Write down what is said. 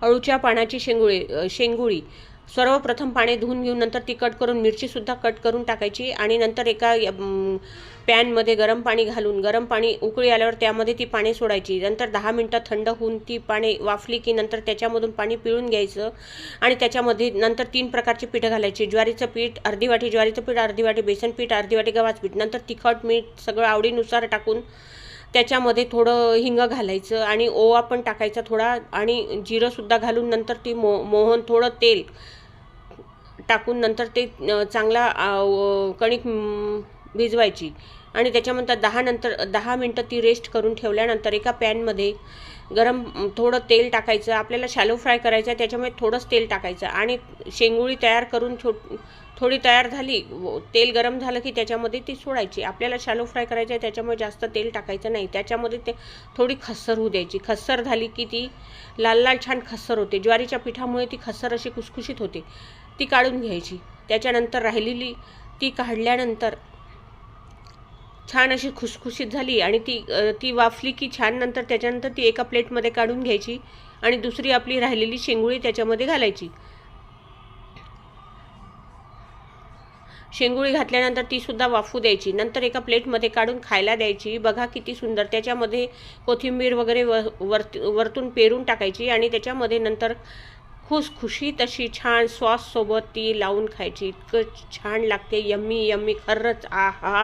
अळूच्या पानाची शेंगुळी सर्वप्रथम पाणी धुवून घेऊन नंतर ती कट करून मिरचीसुद्धा कट करून टाकायची आणि नंतर एका पॅनमध्ये गरम पाणी घालून गरम पाणी उकळी आल्यावर त्यामध्ये ती पाणी सोडायची. नंतर 10 मिनटं थंड होऊन ती पाणी वाफली की नंतर त्याच्यामधून पाणी पिळून घ्यायचं आणि त्याच्यामध्ये नंतर 3 प्रकारची पीठं घालायची. ज्वारीचं पीठ अर्धी वाटी, ज्वारीचं पीठ अर्धी वाटी, बेसन पीठ अर्धी वाटी, गव्हाचं पीठ. नंतर तिखट मीठ सगळं आवडीनुसार टाकून त्याच्यामध्ये थोडं हिंग घालायचं आणि ओवा पण टाकायचा थोडा आणि जिरंसुद्धा घालून नंतर ती मोहन थोडं तेल टाकून नंतर ते चांगला कणिक भिजवायची आणि त्याच्यानंतर 10 मिनटं ती रेस्ट करून ठेवल्यानंतर एका पॅनमध्ये गरम थोडं तेल टाकायचं. आपल्याला शॅलो फ्राय करायचं आहे त्याच्यामुळे थोडंच तेल टाकायचं आणि शेंगुळी तयार करून थोडी तयार झाली, तेल गरम झालं की त्याच्यामध्ये ती सोडायची. आपल्याला शॅलो फ्राय करायचं आहे त्याच्यामुळे जास्त तेल टाकायचं नाही. त्याच्यामध्ये ते थोडी खस्सर होऊ द्यायची. खस्सर झाली की ती लाल लाल छान खस्सर होते. ज्वारीच्या पिठामुळे ती खस्सर अशी खुसखुशीत होते. ती काढून घ्यायची. त्याच्यानंतर राहिलेली ती काढल्यानंतर छान अशी खुसखुशीत झाली आणि ती वाफली की छान नंतर त्याच्यानंतर ती एका प्लेटमध्ये काढून घ्यायची आणि दुसरी आपली राहिलेली शेंगुळी त्याच्यामध्ये घालायची. शेंगुळी घातल्यानंतर तीसुद्धा वाफू द्यायची. नंतर एका प्लेटमध्ये काढून खायला द्यायची. बघा किती सुंदर. त्याच्यामध्ये कोथिंबीर वगैरे वरतून पेरून टाकायची आणि त्याच्यामध्ये नंतर खुसखुशीत अशी छान सॉससोबत ती लावून खायची. इतकं छान लागते. यम्मी यम्मी खरंच. आहा.